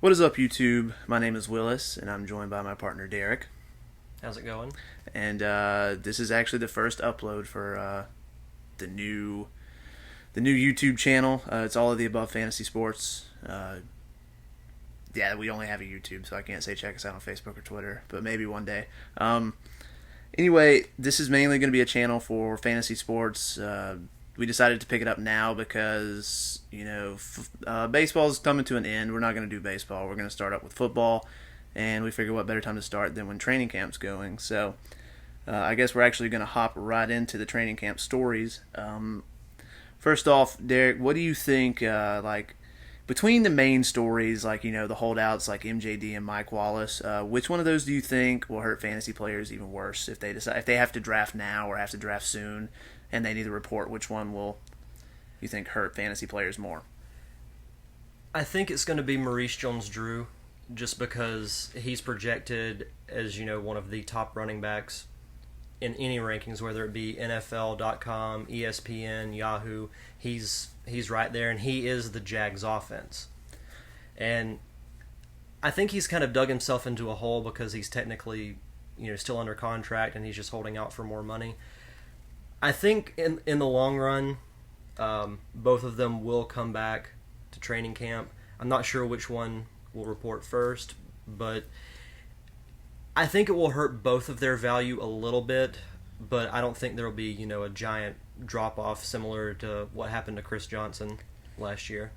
What is up, YouTube? My name is Willis, and I'm joined by my partner Derek. How's it going? And this is actually the first upload for the new YouTube channel. It's all of the above fantasy sports. Yeah, we only have a YouTube, so I can't say check us out on Facebook or Twitter, but maybe one day. Anyway, this is mainly going to be a channel for fantasy sports. We decided to pick it up now because, baseball's coming to an end. We're not going to do baseball. We're going to start up with football, and we figure what better time to start than when training camp's going. So I guess we're actually going to hop right into the training camp stories. First off, Derek, what do you think, between the main stories, the holdouts like MJD and Mike Wallace, which one of those do you think will hurt fantasy players even worse if they have to draft now or have to draft soon, and they need to report? Which one will you think hurt fantasy players more? I think it's going to be Maurice Jones-Drew, just because he's projected as one of the top running backs in any rankings, whether it be NFL.com, ESPN, Yahoo. He's right there, and he is the Jags offense. And I think he's kind of dug himself into a hole because he's technically, still under contract, and he's just holding out for more money. I think in the long run, both of them will come back to training camp. I'm not sure which one will report first, but I think it will hurt both of their value a little bit, but I don't think there will be, a giant drop-off similar to what happened to Chris Johnson last year.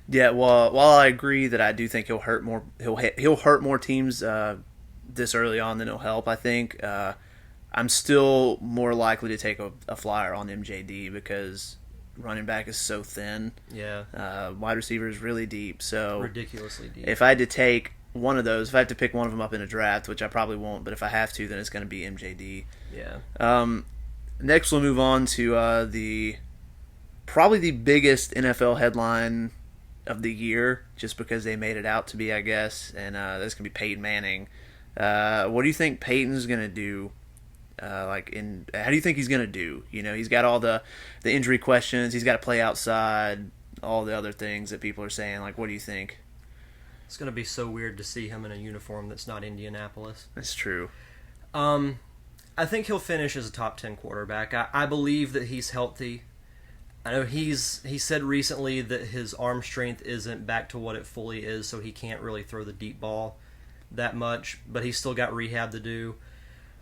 Yeah, well, while I agree that I do think he'll hurt more, he'll hurt more teams this early on than he'll help. I think I'm still more likely to take a flyer on MJD because running back is so thin. Yeah. Wide receiver is really deep. So ridiculously deep. If I had to take one of those, if I had to pick one of them up in a draft, which I probably won't, but if I have to, then it's going to be MJD. Yeah. Next, we'll move on to probably the biggest NFL headline of the year, just because they made it out to be, I guess, and that's going to be Peyton Manning. What do you think Peyton's going to do? How do you think he's going to do? He's got all the injury questions. He's got to play outside, all the other things that people are saying. What do you think? It's going to be so weird to see him in a uniform that's not Indianapolis. That's true. I think he'll finish as a top 10 quarterback. I believe that he's healthy. I know he said recently that his arm strength isn't back to what it fully is, so he can't really throw the deep ball that much, but he's still got rehab to do.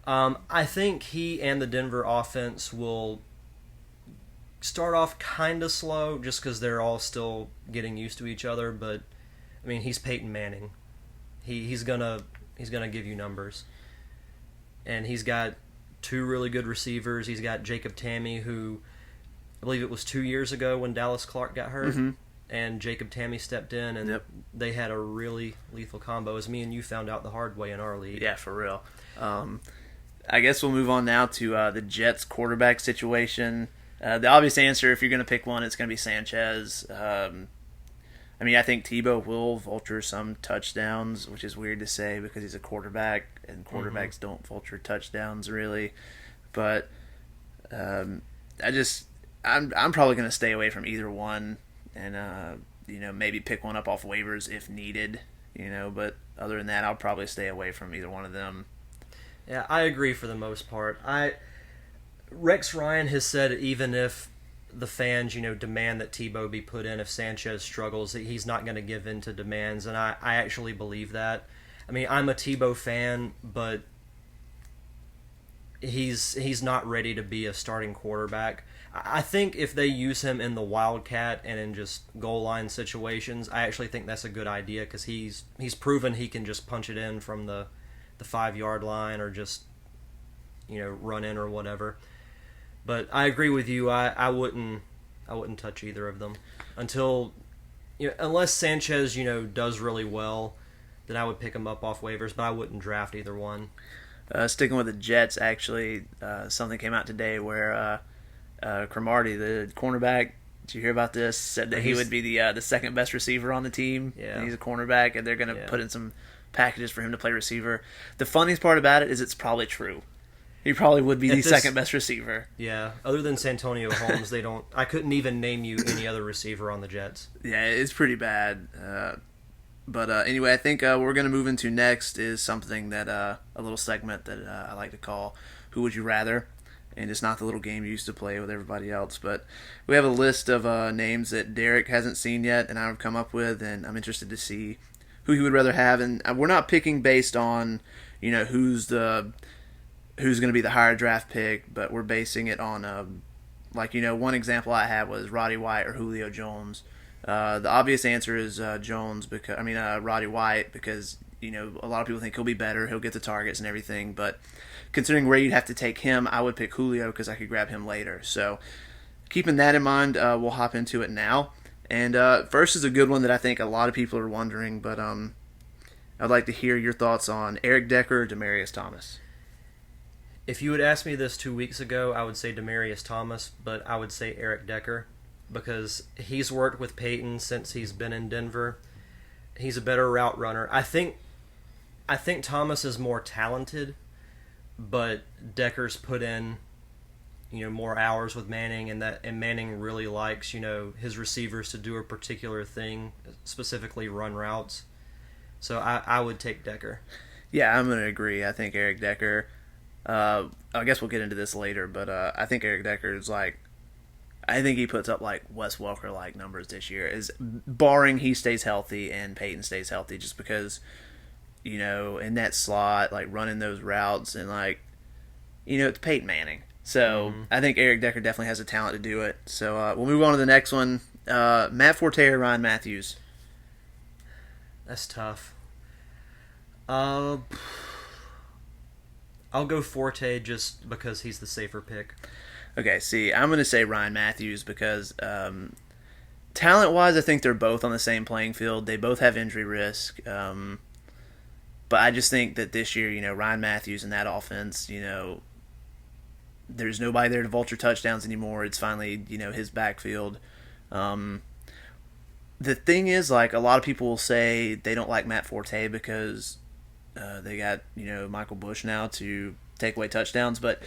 I think he and the Denver offense will start off kind of slow just because they're all still getting used to each other, but I mean, he's Peyton Manning. He's gonna give you numbers. And he's got two really good receivers. He's got Jacob Tamme, who I believe it was 2 years ago when Dallas Clark got hurt. Mm-hmm. And Jacob Tamme stepped in, and they had a really lethal combo, as me and you found out the hard way in our league. Yeah, for real. I guess we'll move on now to the Jets quarterback situation. The obvious answer, if you're going to pick one, it's going to be Sanchez. I think Tebow will vulture some touchdowns, which is weird to say because he's a quarterback, and quarterbacks don't vulture touchdowns really. But I'm probably going to stay away from either one, and maybe pick one up off waivers if needed. But other than that, I'll probably stay away from either one of them. Yeah, I agree for the most part. Rex Ryan has said even if the fans, demand that Tebow be put in if Sanchez struggles, he's not going to give in to demands, and I actually believe that. I mean, I'm a Tebow fan, but he's not ready to be a starting quarterback. I think if they use him in the Wildcat and in just goal line situations, I actually think that's a good idea because he's proven he can just punch it in from the 5-yard line or just run in or whatever. But I agree with you. I wouldn't touch either of them until unless Sanchez does really well, then I would pick him up off waivers. But I wouldn't draft either one. Sticking with the Jets, actually, something came out today where Cromartie, the cornerback, did you hear about this? Said that he would be the second best receiver on the team. Yeah. And he's a cornerback, and they're going to put in some packages for him to play receiver. The funniest part about it is it's probably true. He probably would be the second best receiver. Yeah, other than Santonio Holmes, they don't. I couldn't even name you any other receiver on the Jets. Yeah, it's pretty bad. But anyway, I think what we're going to move into next is something that a little segment that I like to call "Who Would You Rather," and it's not the little game you used to play with everybody else. But we have a list of names that Derek hasn't seen yet, and I've come up with, and I'm interested to see who he would rather have. And we're not picking based on who's going to be the higher draft pick, but we're basing it on one example I had was Roddy White or Julio Jones. The obvious answer is Jones Roddy White because a lot of people think he'll be better, he'll get the targets and everything. But considering where you'd have to take him, I would pick Julio because I could grab him later. So keeping that in mind, we'll hop into it now. And first is a good one that I think a lot of people are wondering, but I'd like to hear your thoughts on Eric Decker or Demaryius Thomas. If you had asked me this 2 weeks ago, I would say Demaryius Thomas, but I would say Eric Decker because he's worked with Peyton since he's been in Denver. He's a better route runner. I think Thomas is more talented, but Decker's put in more hours with Manning, and Manning really likes his receivers to do a particular thing, specifically run routes. So I would take Decker. Yeah, I'm going to agree. I think Eric Decker. I guess we'll get into this later, but I think Eric Decker is I think he puts up Wes Welker numbers this year, is barring he stays healthy and Peyton stays healthy, just because in that slot, running those routes and it's Peyton Manning. So I think Eric Decker definitely has the talent to do it. So we'll move on to the next one. Matt Forte or Ryan Matthews? That's tough. I'll go Forte just because he's the safer pick. Okay, see, I'm going to say Ryan Matthews because talent-wise, I think they're both on the same playing field. They both have injury risk. But I just think that this year, Ryan Matthews in that offense, there's nobody there to vulture touchdowns anymore. It's finally, his backfield. The thing is, a lot of people will say they don't like Matt Forte because they got, Michael Bush now to take away touchdowns, but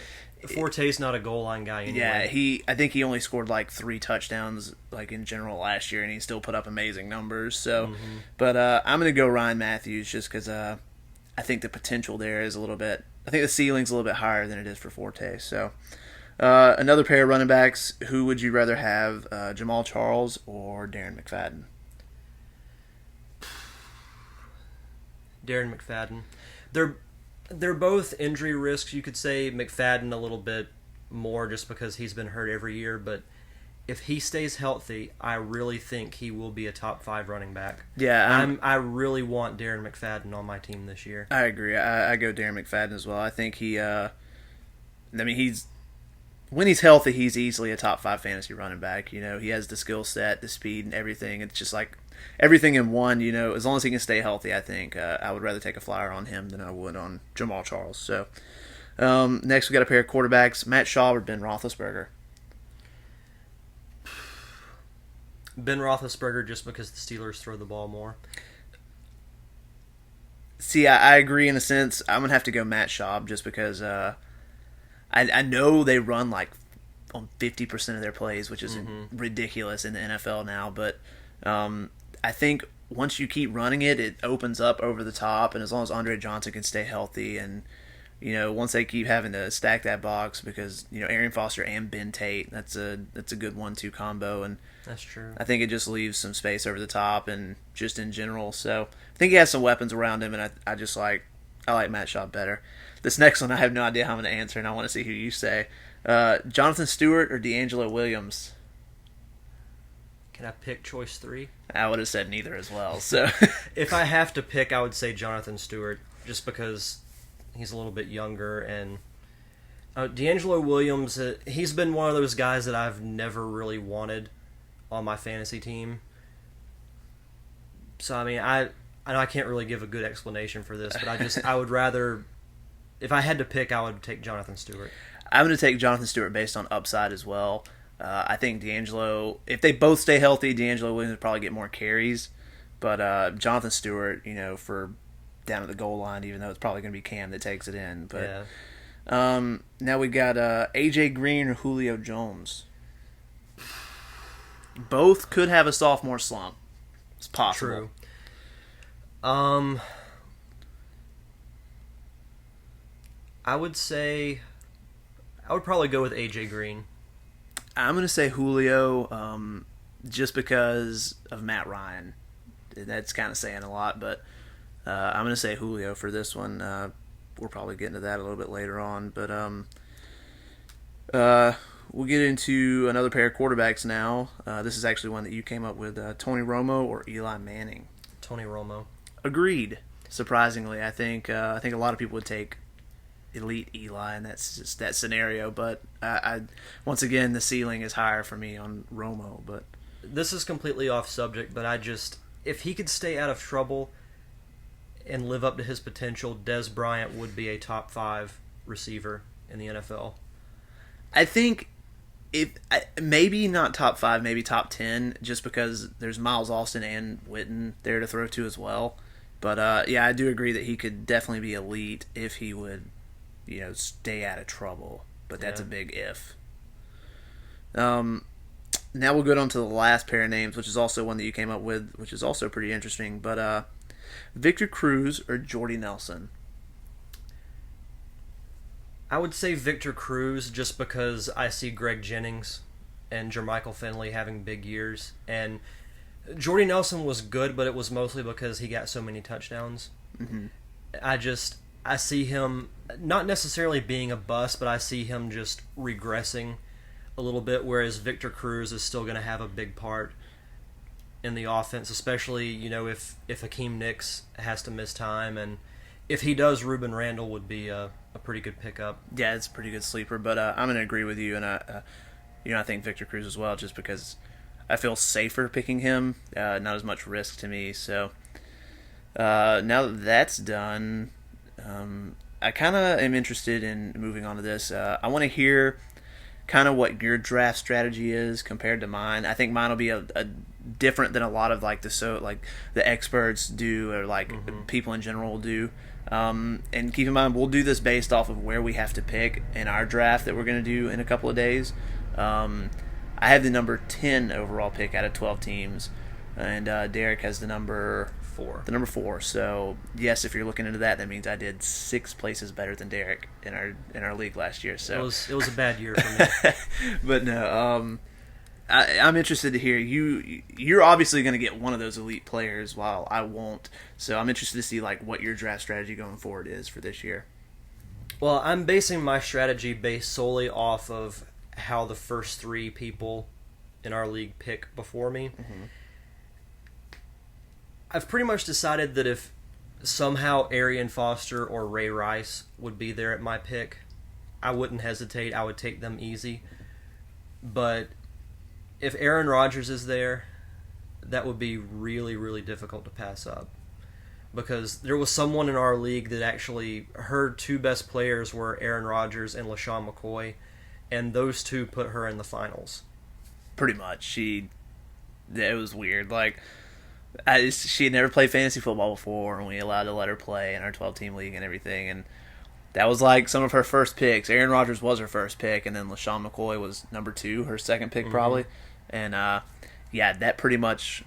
Forte's not a goal line guy anyway. Yeah, I think he only scored 3 touchdowns in general last year, and he still put up amazing numbers. So, but I'm gonna go Ryan Matthews just because I think the potential there is a little bit. I think the ceiling's a little bit higher than it is for Forte. So, another pair of running backs. Who would you rather have, Jamal Charles or Darren McFadden? Darren McFadden. They're both injury risks. You could say McFadden a little bit more just because he's been hurt every year, but if he stays healthy, I really think he will be a top 5 running back. Yeah, I really want Darren McFadden on my team this year. I agree. I go Darren McFadden as well. I think when he's healthy, he's easily a top 5 fantasy running back. He has the skill set, the speed, and everything. It's just everything in one. As long as he can stay healthy, I think I would rather take a flyer on him than I would on Jamal Charles. So next we got a pair of quarterbacks: Matt Schaub or Ben Roethlisberger. Ben Roethlisberger, just because the Steelers throw the ball more. See, I agree in a sense. I'm gonna have to go Matt Schaub just because I know they run on 50% of their plays, which is ridiculous in the NFL now. But I think once you keep running it, it opens up over the top, and as long as Andre Johnson can stay healthy, and once they keep having to stack that box because Arian Foster and Ben Tate, that's a good 1-2 combo, and that's true. I think it just leaves some space over the top and just in general. So I think he has some weapons around him, and I like Matt Schaub better. This next one, I have no idea how I'm going to answer, and I want to see who you say. Jonathan Stewart or D'Angelo Williams? Can I pick choice 3? I would have said neither as well. So if I have to pick, I would say Jonathan Stewart, just because he's a little bit younger. And D'Angelo Williams, he's been one of those guys that I've never really wanted on my fantasy team. So, I know I can't really give a good explanation for this, but I would rather, if I had to pick, I would take Jonathan Stewart. I'm going to take Jonathan Stewart based on upside as well. I think D'Angelo, if they both stay healthy, D'Angelo Williams will probably get more carries. But Jonathan Stewart, for down at the goal line, even though it's probably going to be Cam that takes it in. But yeah. Now we got AJ Green or Julio Jones. Both could have a sophomore slump. It's possible. True. Um, I would say I would probably go with AJ Green. I'm going to say Julio, just because of Matt Ryan. That's kind of saying a lot, but I'm going to say Julio for this one. We'll probably get into that a little bit later on, but we'll get into another pair of quarterbacks now. This is actually one that you came up with: Tony Romo or Eli Manning. Tony Romo. Agreed. Surprisingly, I think a lot of people would take elite Eli in that scenario, but I once again the ceiling is higher for me on Romo. But This is completely off subject, but if he could stay out of trouble and live up to his potential, Des Bryant would be a top 5 receiver in the NFL. I think maybe not top 5, maybe top 10, just because there's Miles Austin and Witten there to throw to as well. But yeah, I do agree that he could definitely be elite if he would, stay out of trouble. But that's a big if. Now we'll go on to the last pair of names, which is also one that you came up with, which is also pretty interesting. But Victor Cruz or Jordy Nelson? I would say Victor Cruz, just because I see Greg Jennings and Jermichael Finley having big years. And Jordy Nelson was good, but it was mostly because he got so many touchdowns. Mm-hmm. I see him not necessarily being a bust, but I see him just regressing a little bit, whereas Victor Cruz is still going to have a big part in the offense, especially, if Hakeem Nicks has to miss time, and if he does, Ruben Randall would be a pretty good pickup. Yeah, it's a pretty good sleeper, but I'm going to agree with you, and I think Victor Cruz as well, just because I feel safer picking him, not as much risk to me. So now that that's done, I kind of am interested in moving on to this. I want to hear kind of what your draft strategy is compared to mine. I think mine will be a different than a lot of the experts do, or people in general will do. And keep in mind, we'll do this based off of where we have to pick in our draft that we're going to do in a couple of days. I have the number 10 overall pick out of 12 teams, and Derek has the number 4. The number 4. So yes, if you're looking into that, that means I did 6 places better than Derek in our league last year. So it was a bad year for me. But no, I'm interested to hear you're obviously going to get one of those elite players, while I won't. So I'm interested to see what your draft strategy going forward is for this year. Well, I'm basing my strategy based solely off of how the first 3 people in our league pick before me. Mm-hmm. I've pretty much decided that if somehow Arian Foster or Ray Rice would be there at my pick, I wouldn't hesitate. I would take them easy. But if Aaron Rodgers is there, that would be really, really difficult to pass up. Because there was someone in our league that actually, her 2 best players were Aaron Rodgers and LaShawn McCoy, and those 2 put her in the finals. Pretty much. It was weird. She had never played fantasy football before, and we allowed to let her play in our 12-team league and everything, and that was some of her first picks. Aaron Rodgers was her first pick, and then LaShawn McCoy was number 2, her second pick probably. And yeah, that pretty much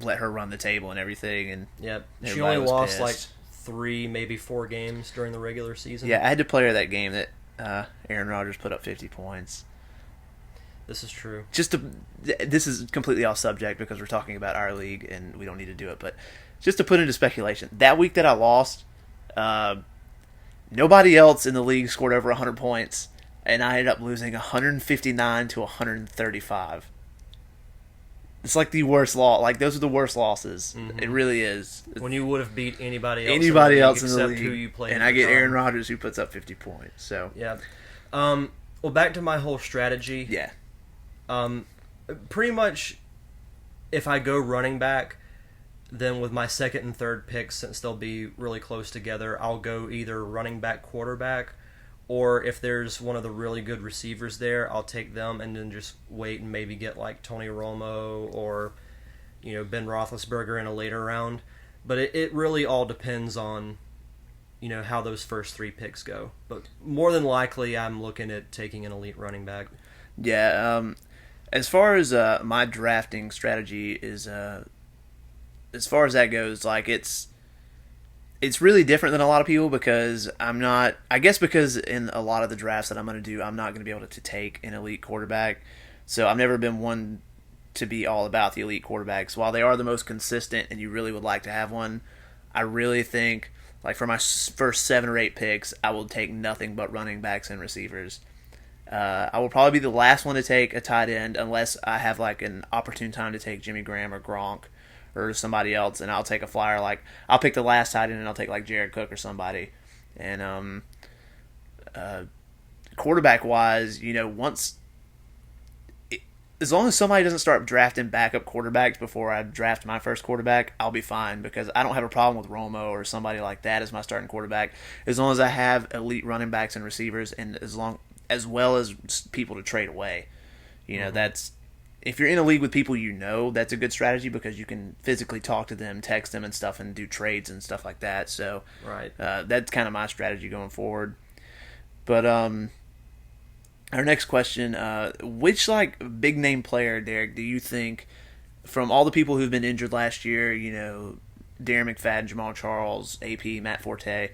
let her run the table and everything. And yep, she only lost 3, maybe 4 games during the regular season. Yeah, I had to play her that game that Aaron Rodgers put up 50 points. This is true. This is completely off subject because we're talking about our league and we don't need to do it, but just to put into speculation, that week that I lost, nobody else in the league scored over 100 points, and I ended up losing 159 to 135. It's the worst loss. Those are the worst losses. Mm-hmm. It really is. When you would have beat anybody else in the league, who you played, and I get Aaron Rodgers who puts up 50 points. So yeah. Well, back to my whole strategy. Yeah. Pretty much, if I go running back, then with my second and third picks, since they'll be really close together, I'll go either running back, quarterback, or if there's one of the really good receivers there, I'll take them and then just wait and maybe get Tony Romo or Ben Roethlisberger in a later round. But it really all depends on how those first 3 picks go. But more than likely, I'm looking at taking an elite running back. Yeah. As far as my drafting strategy is, as far as that goes, it's really different than a lot of people because I'm not. I guess because in a lot of the drafts that I'm going to do, I'm not going to be able to take an elite quarterback. So I've never been one to be all about the elite quarterbacks. While they are the most consistent, and you really would like to have one, I really think like for my first 7 or 8 picks, I will take nothing but running backs and receivers. I will probably be the last one to take a tight end unless I have like an opportune time to take Jimmy Graham or Gronk or somebody else, and I'll take a flyer. Like I'll pick the last tight end and I'll take like Jared Cook or somebody. And quarterback wise, once as long as somebody doesn't start drafting backup quarterbacks before I draft my first quarterback, I'll be fine because I don't have a problem with Romo or somebody like that as my starting quarterback. As long as I have elite running backs and receivers, and as well as people to trade away. That's if you're in a league with people that's a good strategy because you can physically talk to them, text them and stuff, and do trades and stuff like that. So right, that's kind of my strategy going forward. But our next question, which like big name player, Derek, do you think from all the people who've been injured last year, Darren McFadden, Jamal Charles, AP, Matt Forte,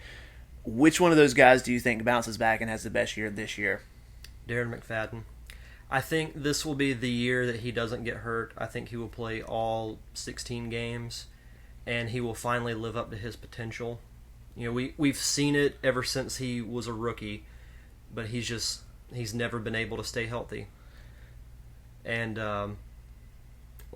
which one of those guys do you think bounces back and has the best year this year? Darren McFadden. I think this will be the year that he doesn't get hurt. I think he will play all 16 games, and he will finally live up to his potential. We've seen it ever since he was a rookie, but he's never been able to stay healthy. And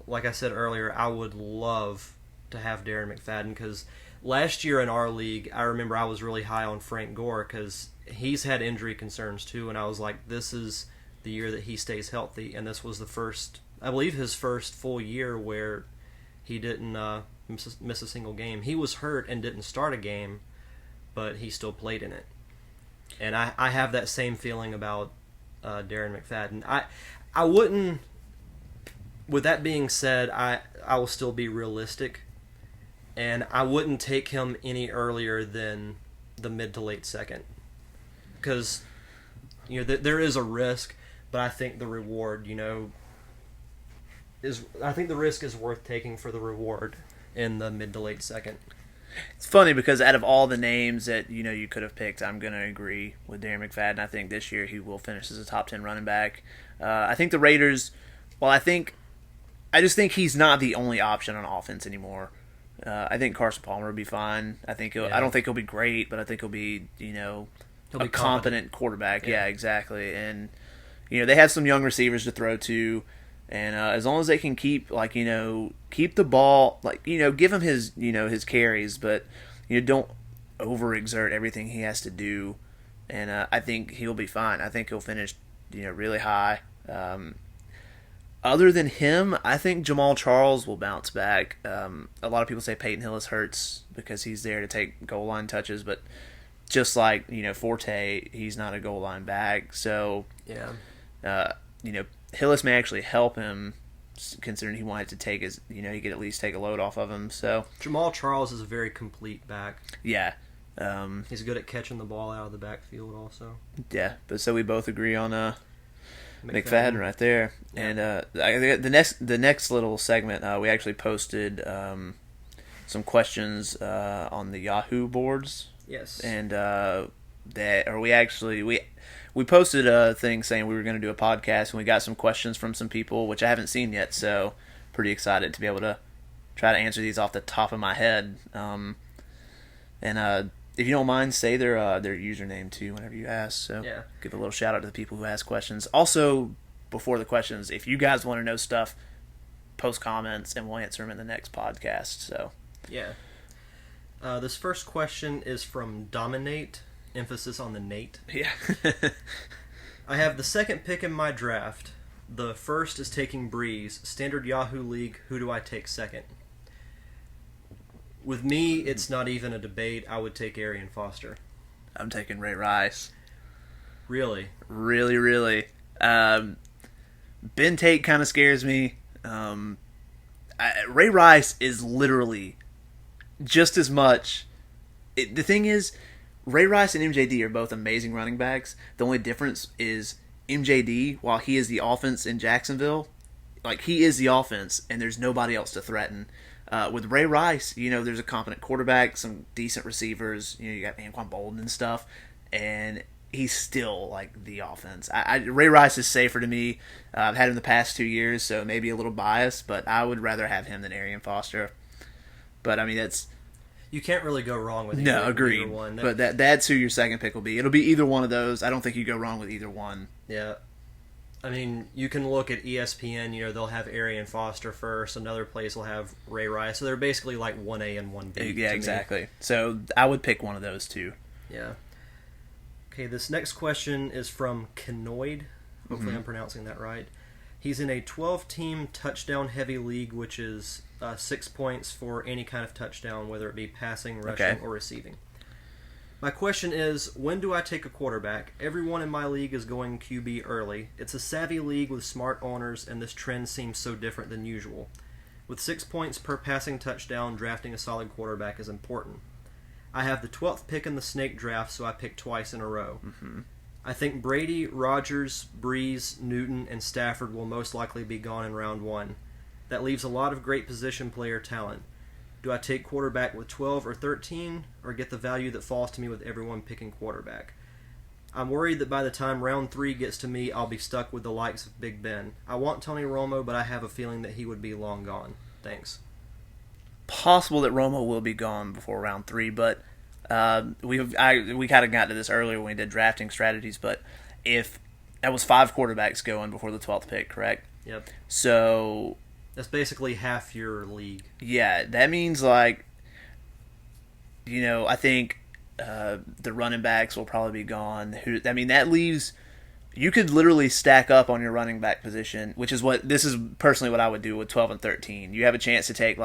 like I said earlier, I would love to have Darren McFadden because last year in our league, I remember I was really high on Frank Gore because he's had injury concerns too, and I was like, this is the year that he stays healthy, and this was his first full year where he didn't miss a single game. He was hurt and didn't start a game, but he still played in it. And I have that same feeling about Darren McFadden. I wouldn't. With that being said, I will still be realistic, and I wouldn't take him any earlier than the mid to late second, because there is a risk, but I think the reward, I think the risk is worth taking for the reward in the mid to late second. It's funny because out of all the names that you could have picked, I'm going to agree with Darren McFadden. I think this year he will finish as a top 10 running back. I think the Raiders, I just think he's not the only option on offense anymore. I think Carson Palmer will be fine. I don't think he'll be great, but I think he'll be He'll a be competent quarterback. Yeah, exactly. And they have some young receivers to throw to. And as long as they can keep the ball, give him his carries, but don't overexert everything he has to do. And I think he'll be fine. I think he'll finish really high. Other than him, I think Jamal Charles will bounce back. A lot of people say Peyton Hillis hurts because he's there to take goal line touches, but just like Forte, he's not a goal line back. So yeah, Hillis may actually help him, considering he wanted to take his, he could at least take a load off of him. So Jamal Charles is a very complete back. Yeah, he's good at catching the ball out of the backfield, also. Yeah, but so we both agree on McFadden right there. Yeah. And the next little segment, we actually posted some questions on the Yahoo boards. Yes, and we posted a thing saying we were going to do a podcast, and we got some questions from some people, which I haven't seen yet, so pretty excited to be able to try to answer these off the top of my head. And if you don't mind, say their username too whenever you ask. So yeah. Give a little shout out to the people who ask questions. Also, before the questions, if you guys want to know stuff, post comments, and we'll answer them in the next podcast. So yeah. This first question is from Dominate, emphasis on the Nate. Yeah. I have the second pick in my draft. The first is taking Breeze. Standard Yahoo League, who do I take second? With me, it's not even a debate. I would take Arian Foster. I'm taking Ray Rice. Really? Really, really. Ben Tate kind of scares me. Ray Rice is literally just as much. The thing is, Ray Rice and MJD are both amazing running backs. The only difference is MJD, while he is the offense in Jacksonville, he is the offense, and there's nobody else to threaten. With Ray Rice, there's a competent quarterback, some decent receivers. You got Anquan Bolden and stuff, and he's still like the offense. Ray Rice is safer to me. I've had him the past 2 years, so maybe a little biased, but I would rather have him than Arian Foster. But I mean, that's you can't really go wrong with agreed. Either one. But that's who your second pick will be. It'll be either one of those. I don't think you go wrong with either one. Yeah. I mean, you can look at ESPN, they'll have Arian Foster first. Another place will have Ray Rice. So they're basically like 1A and 1B. Yeah, exactly. So I would pick one of those two. Yeah. Okay, this next question is from Kenoid. Hopefully I'm pronouncing that right. He's in a 12-team touchdown-heavy league, which is 6 points for any kind of touchdown, whether it be passing, rushing, or receiving. My question is, when do I take a quarterback? Everyone in my league is going QB early. It's a savvy league with smart owners, and this trend seems so different than usual. With 6 points per passing touchdown, drafting a solid quarterback is important. I have the 12th pick in the snake draft, so I pick twice in a row. Mm-hmm. I think Brady, Rodgers, Breeze, Newton, and Stafford will most likely be gone in round 1. That leaves a lot of great position player talent. Do I take quarterback with 12 or 13, or get the value that falls to me with everyone picking quarterback? I'm worried that by the time round 3 gets to me, I'll be stuck with the likes of Big Ben. I want Tony Romo, but I have a feeling that he would be long gone. Thanks. Possible that Romo will be gone before round 3, but we kind of got to this earlier when we did drafting strategies, but if that was 5 quarterbacks going before the 12th pick, correct? Yep. So that's basically half your league. Yeah, that means I think the running backs will probably be gone. That leaves you could literally stack up on your running back position, which is this is personally what I would do with 12 and 13. You have a chance to take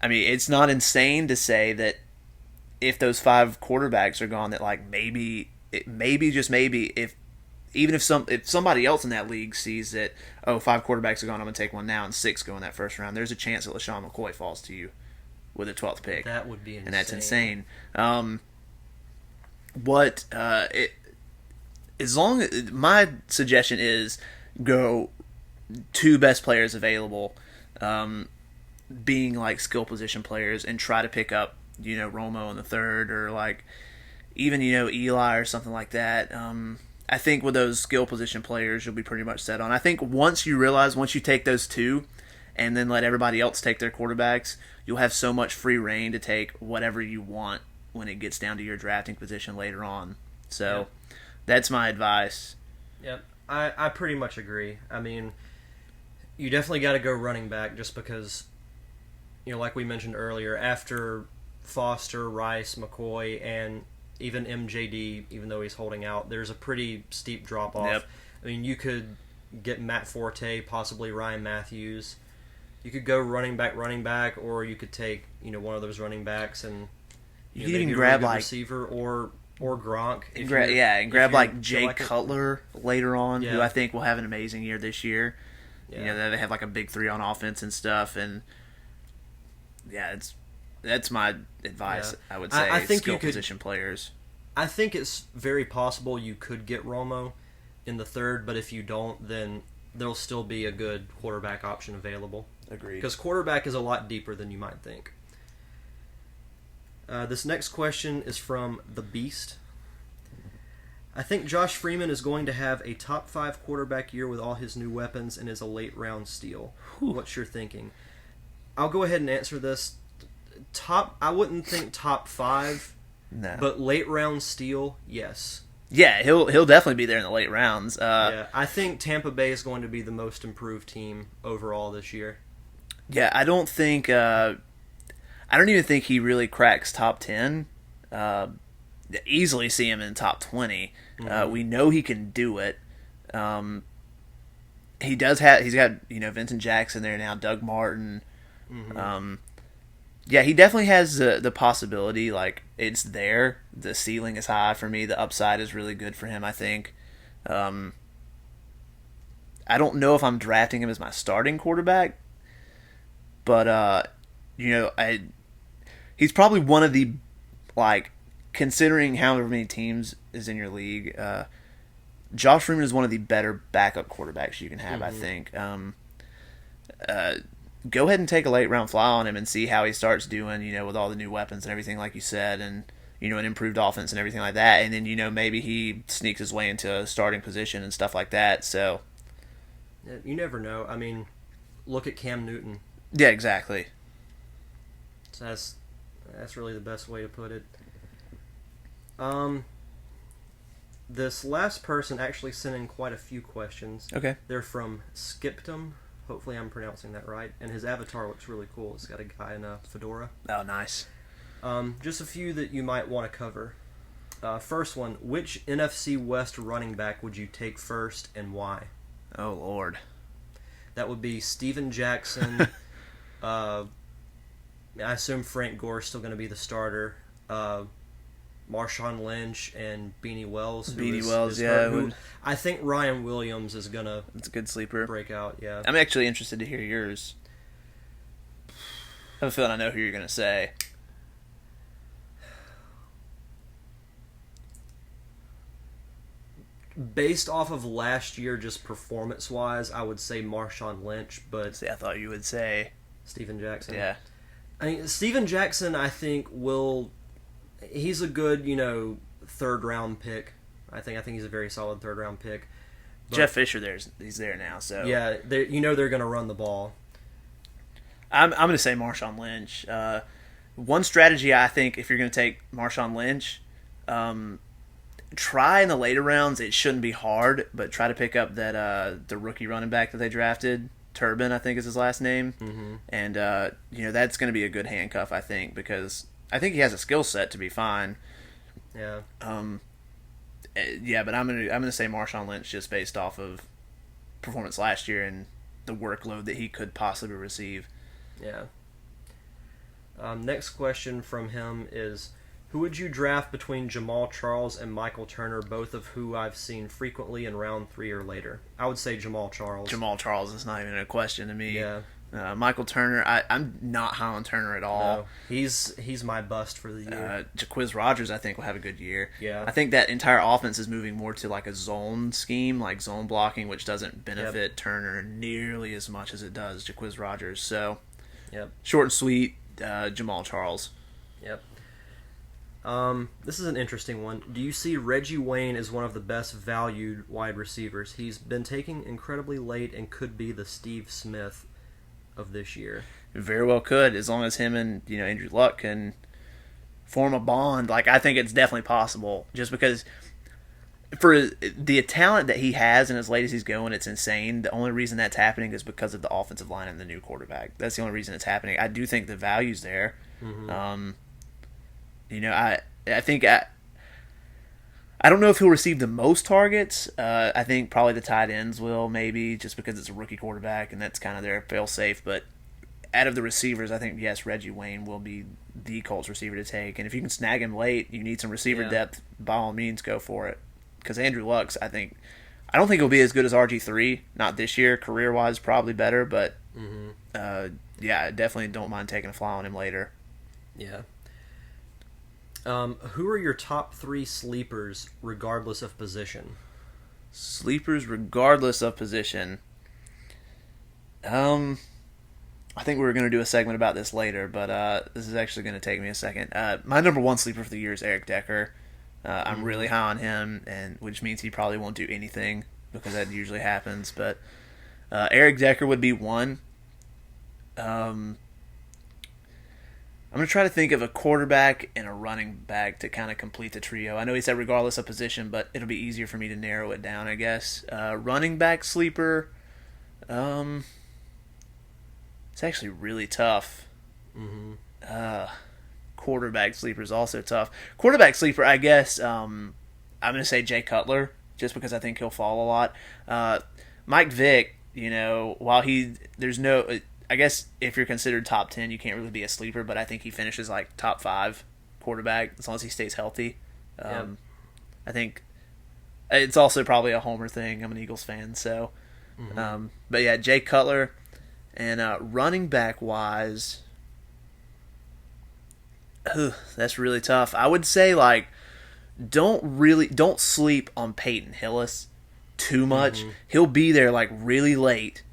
it's not insane to say that if those 5 quarterbacks are gone, that maybe just maybe if somebody else in that league sees that 5 quarterbacks are gone, I'm going to take one now, and 6 go in that first round, there's a chance that LaShawn McCoy falls to you with a 12th pick. That would be insane. And that's insane. My suggestion is go 2 best players available, being skill position players, and try to pick up Romo in the 3rd, or even Eli or something like that. I think with those skill position players, you'll be pretty much set on. I think once you take those 2 and then let everybody else take their quarterbacks, you'll have so much free reign to take whatever you want when it gets down to your drafting position later on. So that's my advice. Yep, I pretty much agree. I mean, you definitely got to go running back just because, like we mentioned earlier, after Foster, Rice, McCoy, and even MJD, even though he's holding out, there's a pretty steep drop-off. Yep. I mean, you could get Matt Forte, possibly Ryan Matthews. You could go running back, or you could take one of those running backs and you could even grab receiver or Gronk. And grab Jay Cutler later on, who I think will have an amazing year this year. Yeah. They have a big 3 on offense and stuff, and that's my advice. Yeah. I would say I think skill position players. I think it's very possible you could get Romo in the 3rd, but if you don't, then there'll still be a good quarterback option available. Agreed. Because quarterback is a lot deeper than you might think. This next question is from The Beast. I think Josh Freeman is going to have a top 5 quarterback year with all his new weapons and is a late round steal. What's your thinking? I'll go ahead and answer this. I wouldn't think top 5, no. But late round steal, yes. Yeah, he'll definitely be there in the late rounds. I think Tampa Bay is going to be the most improved team overall this year. Yeah, I don't even think he really cracks top 10. Easily see him in top 20. Mm-hmm. We know he can do it. He's got Vincent Jackson there now, Doug Martin. Mm-hmm. He definitely has the possibility. It's there. The ceiling is high for me. The upside is really good for him, I think. I don't know if I'm drafting him as my starting quarterback, but he's probably one of the considering however many teams is in your league. Josh Freeman is one of the better backup quarterbacks you can have. Mm-hmm. I think. go ahead and take a late round fly on him and see how he starts doing, with all the new weapons and everything like you said, and an improved offense and everything like that. And then maybe he sneaks his way into a starting position and stuff like that. So you never know. I mean, look at Cam Newton. Yeah, exactly. So that's really the best way to put it. This last person actually sent in quite a few questions. Okay. They're from Skiptum. Hopefully I'm pronouncing that right. And his avatar looks really cool. It's got a guy in a fedora. Oh, nice. Just a few that you might want to cover. First one, which NFC West running back would you take first and why? Oh, Lord. That would be Steven Jackson. I assume Frank Gore's still going to be the starter. Marshawn Lynch and Beanie Wells. I think Ryan Williams is going to It's a good sleeper. break out, yeah. I'm actually interested to hear yours. I have a feeling I know who you're going to say. Based off of last year, just performance-wise, I would say Marshawn Lynch, but... See, I thought you would say... Steven Jackson. Yeah. I mean, Steven Jackson, I think, he's a good, third-round pick. I think he's a very solid third-round pick. But, Jeff Fisher, he's there now, so... Yeah, they're going to run the ball. I'm going to say Marshawn Lynch. One strategy, I think, if you're going to take Marshawn Lynch... try in the later rounds. It shouldn't be hard, but try to pick up that the rookie running back that they drafted, Turbin, I think is his last name, and that's going to be a good handcuff, I think, because I think he has a skill set to be fine. Yeah. Yeah, but I'm gonna say Marshawn Lynch just based off of performance last year and the workload that he could possibly receive. Yeah. Next question from him is, who would you draft between Jamal Charles and Michael Turner, both of who I've seen frequently in round 3 or later? I would say Jamal Charles. Jamal Charles is not even a question to me. Yeah. Michael Turner, I'm not high on Turner at all. No, he's my bust for the year. Jacquizz Rodgers, I think, will have a good year. Yeah. I think that entire offense is moving more to like a zone scheme, like zone blocking, which doesn't benefit Turner nearly as much as it does Jacquizz Rodgers. So, short and sweet, Jamal Charles. Yep. This is an interesting one. Do you see Reggie Wayne as one of the best valued wide receivers? He's been taken incredibly late and could be the Steve Smith of this year. Very well could, as long as him and Andrew Luck can form a bond. Like, I think it's definitely possible. Just because for the talent that he has and as late as he's going, it's insane. The only reason that's happening is because of the offensive line and the new quarterback. That's the only reason it's happening. I do think the value's there. I think I don't know if he'll receive the most targets. I think probably the tight ends will, maybe, just because it's a rookie quarterback and that's kind of their fail-safe. But out of the receivers, I think, yes, Reggie Wayne will be the Colts receiver to take. And if you can snag him late, you need some receiver depth, by all means, go for it. Because Andrew Luck's, I don't think he'll be as good as RG3. Not this year. Career-wise, probably better. But, I definitely don't mind taking a fly on him later. Yeah. Who are your top 3 sleepers, regardless of position? Sleepers, regardless of position. I think we were going to do a segment about this later, but this is actually going to take me a second. My number 1 sleeper for the year is Eric Decker. I'm really high on him, and which means he probably won't do anything because that usually happens. But Eric Decker would be one. I'm going to try to think of a quarterback and a running back to kind of complete the trio. I know he said regardless of position, but it'll be easier for me to narrow it down, I guess. Running back sleeper, it's actually really tough. Quarterback sleeper is also tough. Quarterback sleeper, I guess, I'm going to say Jay Cutler, just because I think he'll fall a lot. Mike Vick, while there's no... I guess if you're considered top 10, you can't really be a sleeper, but I think he finishes like top 5 quarterback as long as he stays healthy. I think it's also probably a homer thing. I'm an Eagles fan, so. But yeah, Jay Cutler, and running back wise, that's really tough. I would say don't sleep on Peyton Hillis too much. He'll be there like really late,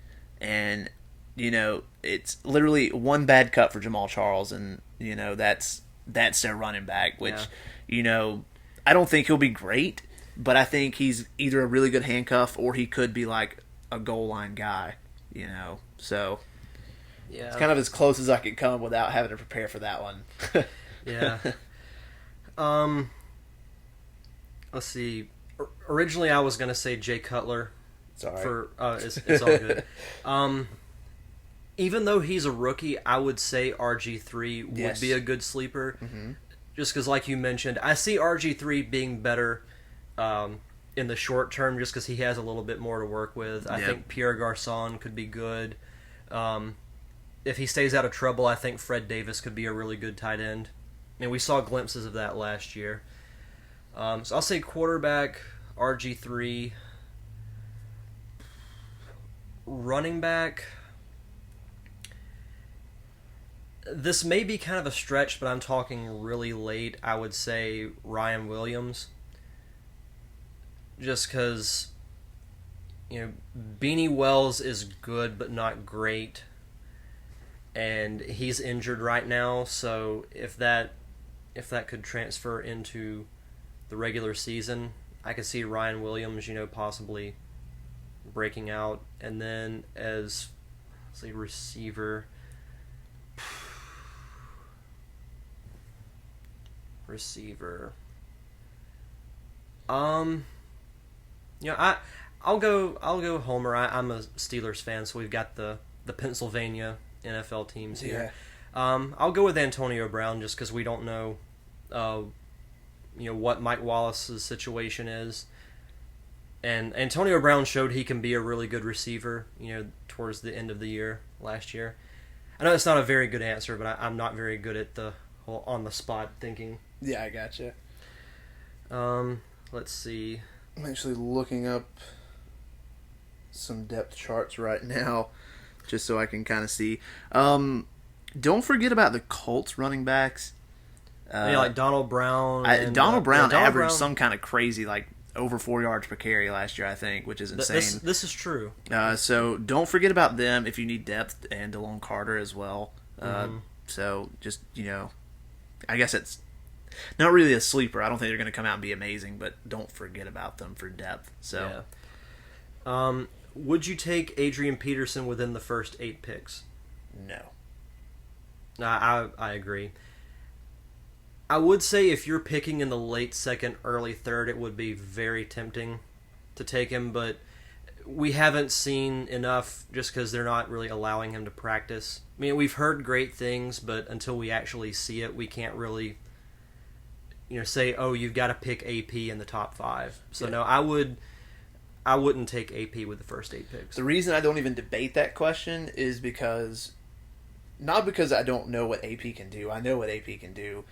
and it's literally one bad cut for Jamal Charles, and that's their running back. Which, I don't think he'll be great, but I think he's either a really good handcuff or he could be like a goal line guy. So Yeah. it's kind of as close as I could come without having to prepare for that one. Yeah. Let's see. Originally, I was going to say Jay Cutler. It's all right. It's all good. Even though he's a rookie, I would say RG3 would Yes. be a good sleeper. Mm-hmm. Just because, like you mentioned, I see RG3 being better in the short term just because he has a little bit more to work with. I think Pierre Garçon could be good. If he stays out of trouble, I think Fred Davis could be a really good tight end. I mean, we saw glimpses of that last year. So I'll say quarterback, RG3. Running back. This may be kind of a stretch, but I'm talking really late. I would say Ryan Williams. Just because, Beanie Wells is good but not great. And he's injured right now, so if that could transfer into the regular season, I could see Ryan Williams, possibly breaking out. And then as, let's say, receiver. I'll go Homer. I'm a Steelers fan, so we've got the Pennsylvania NFL teams here. Yeah. I'll go with Antonio Brown just because we don't know, what Mike Wallace's situation is. And Antonio Brown showed he can be a really good receiver, towards the end of the year last year. I know it's not a very good answer, but I'm not very good at the whole on-the-spot thinking. Yeah, I gotcha. Let's see. I'm actually looking up some depth charts right now, just so I can kind of see. Don't forget about the Colts running backs. Like Donald Brown. Donald Brown averaged Brown. some kind of crazy, like over 4 yards per carry last year, I think, which is insane. This is true. So don't forget about them if you need depth, and DeLone Carter as well. So just, I guess it's not really a sleeper. I don't think they're going to come out and be amazing, but don't forget about them for depth. So, yeah. Would you take Adrian Peterson within the first 8 picks? No. I agree. I would say if you're picking in the late second, early third, it would be very tempting to take him, but we haven't seen enough just because they're not really allowing him to practice. I mean, we've heard great things, but until we actually see it, we can't really, say, oh, you've got to pick AP in the top 5. So Yeah. no, I wouldn't take AP with the first 8 picks. The reason I don't even debate that question is because, not because I don't know what AP can do. I know what AP can do.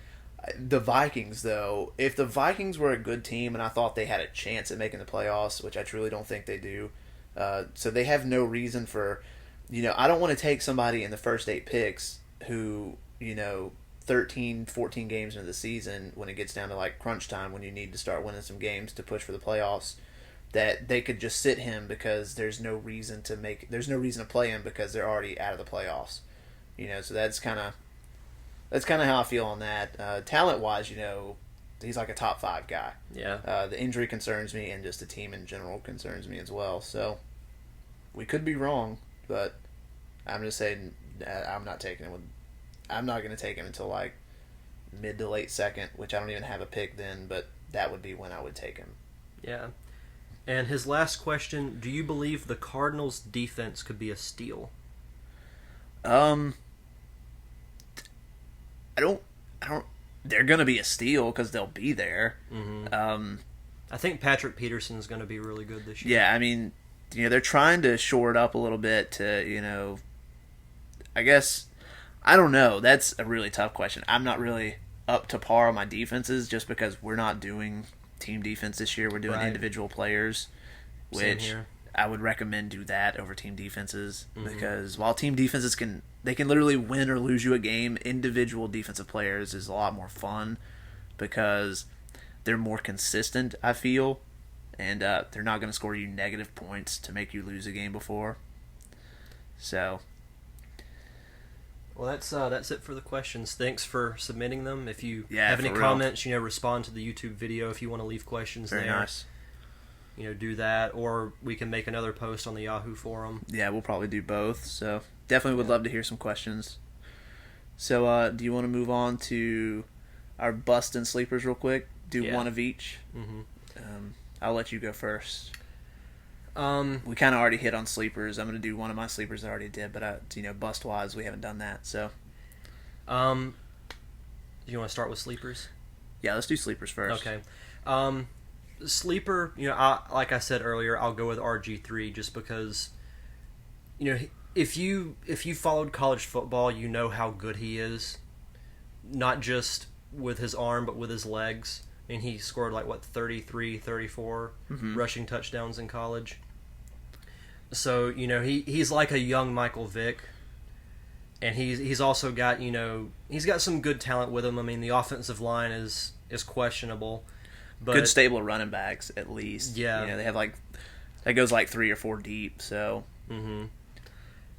The Vikings, though, if the Vikings were a good team and I thought they had a chance at making the playoffs, which I truly don't think they do, so they have no reason for, I don't want to take somebody in the first 8 picks who, 13, 14 games into the season, when it gets down to like crunch time, when you need to start winning some games to push for the playoffs, that they could just sit him because there's no reason to play him because they're already out of the playoffs. So that's kind of how I feel on that. Talent-wise, he's like a top 5 guy. Yeah. The injury concerns me, and just the team in general concerns me as well. So we could be wrong, but I'm just saying I'm not taking him. I'm not going to take him until like mid to late second, which I don't even have a pick then, but that would be when I would take him. Yeah. And his last question, do you believe the Cardinals' defense could be a steal? I don't. They're going to be a steal because they'll be there. Mm-hmm. I think Patrick Peterson is going to be really good this year. Yeah, I mean, they're trying to shore it up a little bit to, I guess, I don't know. That's a really tough question. I'm not really up to par on my defenses just because we're not doing team defense this year. We're doing individual players, which I would recommend do that over team defenses, because while team defenses can literally win or lose you a game, individual defensive players is a lot more fun because they're more consistent, I feel, and they're not going to score you negative points to make you lose a game before. So Well, that's it for the questions. Thanks for submitting them. If you Yeah, have any for real. comments, respond to the YouTube video. If you want to leave questions Very there, nice. Do that, or we can make another post on the Yahoo forum. Yeah, we'll probably do both. So definitely would love to hear some questions. So do you want to move on to our bust and sleepers real quick? Do one of each. Mm-hmm. I'll let you go first. Um, We kind of already hit on sleepers. I'm going to do one of my sleepers I already did, but bust wise, we haven't done that. So do you want to start with sleepers? yeah, let's do sleepers first. Okay. Sleeper, like I said earlier, I'll go with RG3 just because, if you followed college football, you know how good he is, not just with his arm, but with his legs. I mean, he scored 33, 34 rushing touchdowns in college. So, he's like a young Michael Vick. And he's also got, he's got some good talent with him. I mean, the offensive line is questionable. But, Good stable of running backs, at least. Yeah. They have that goes 3 or 4 deep, so. Mm-hmm.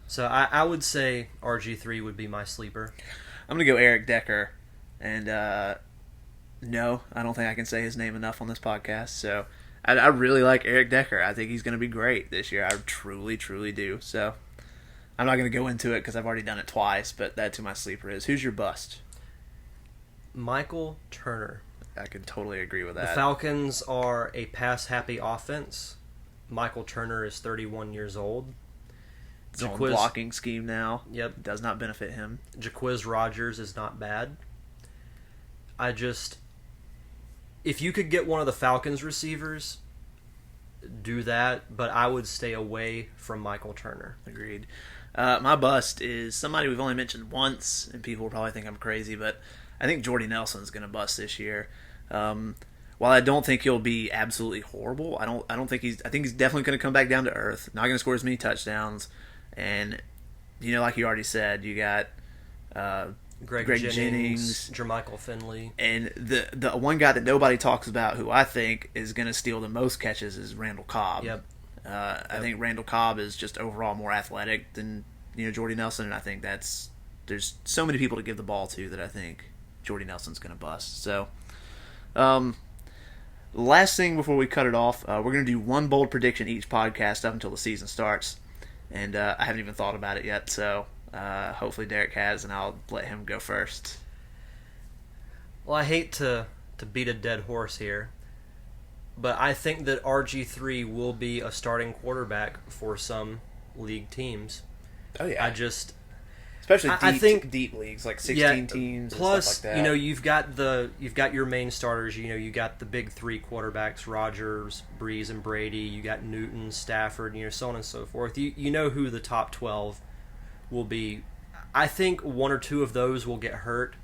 So I would say RG3 would be my sleeper. I'm going to go Eric Decker. And, no, I don't think I can say his name enough on this podcast. So, I really like Eric Decker. I think he's going to be great this year. I truly, truly do. So, I'm not going to go into it because I've already done it twice, but that's who my sleeper is. Who's your bust? Michael Turner. I could totally agree with The that. Falcons are a pass-happy offense. Michael Turner is 31 years old. His own blocking scheme now. Yep. Does not benefit him. Jaquiz Rogers is not bad. If you could get one of the Falcons receivers, do that, but I would stay away from Michael Turner. Agreed. My bust is somebody we've only mentioned once, and people will probably think I'm crazy, but I think Jordy Nelson's going to bust this year. While I don't think he'll be absolutely horrible, I think I think he's definitely going to come back down to earth. Not going to score as many touchdowns, and like you already said, you got Greg Jennings, Jermichael Finley, and the one guy that nobody talks about, who I think is going to steal the most catches, is Randall Cobb. Yep. I think Randall Cobb is just overall more athletic than Jordy Nelson, and I think there's so many people to give the ball to that I think Jordy Nelson's going to bust. So, last thing before we cut it off, we're going to do one bold prediction each podcast up until the season starts, and I haven't even thought about it yet. So hopefully Derek has, and I'll let him go first. Well, I hate to beat a dead horse here, but I think that RG3 will be a starting quarterback for some league teams. Oh yeah, especially I think deep leagues like 16 teams. Plus, and stuff like that. you've got your main starters. You got the big three quarterbacks: Rodgers, Breeze, and Brady. You got Newton, Stafford, so on and so forth. You know who the top 12 will be. I think one or two of those will get hurt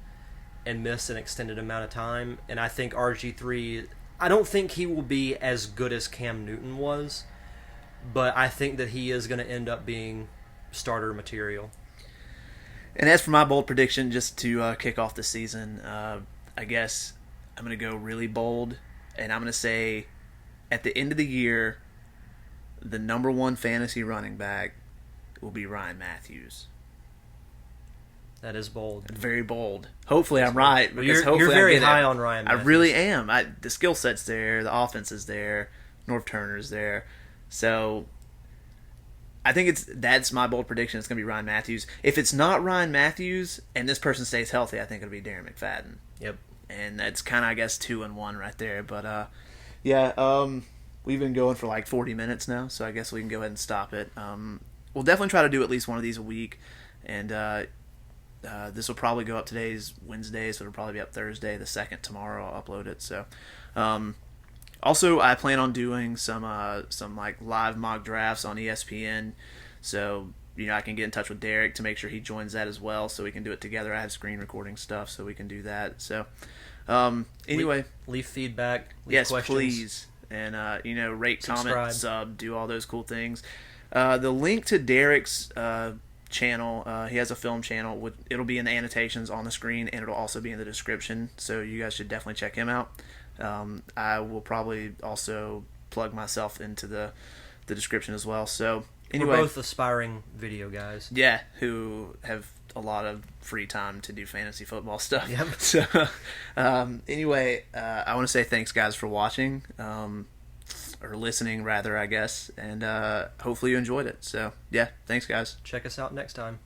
and miss an extended amount of time, and I think RG3. I don't think he will be as good as Cam Newton was, but I think that he is going to end up being starter material. And as for my bold prediction, just to kick off the season, I guess I'm going to go really bold, and I'm going to say at the end of the year, the number one fantasy running back will be Ryan Matthews. That is bold. Very bold. Hopefully I'm right. Because you're very high on Ryan Matthews. I really am. The skill set's there. The offense is there. North Turner's there. So I think that's my bold prediction. It's going to be Ryan Matthews. If it's not Ryan Matthews and this person stays healthy, I think it'll be Darren McFadden. Yep. And that's kind of, I guess, 2-1 right there. But, we've been going for 40 minutes now, so I guess we can go ahead and stop it. We'll definitely try to do at least one of these a week. And this will probably go up today's Wednesday, so it'll probably be up Thursday, the 2nd tomorrow. I'll upload it. So, also, I plan on doing some live mock drafts on ESPN. So, I can get in touch with Derek to make sure he joins that as well, so we can do it together. I have screen recording stuff, so we can do that. So, anyway, leave feedback. Leave yes, questions. please, and rate, Subscribe. comment, sub, do all those cool things. The link to Derek's channel, he has a film channel. It'll be in the annotations on the screen, and it'll also be in the description. So you guys should definitely check him out. I will probably also plug myself into the description as well. So anyway, we're both aspiring video guys. yeah, who have a lot of free time to do fantasy football stuff. Yep. So, anyway, I want to say thanks, guys, for watching, or listening, rather, I guess, and hopefully you enjoyed it. So, yeah, thanks, guys. Check us out next time.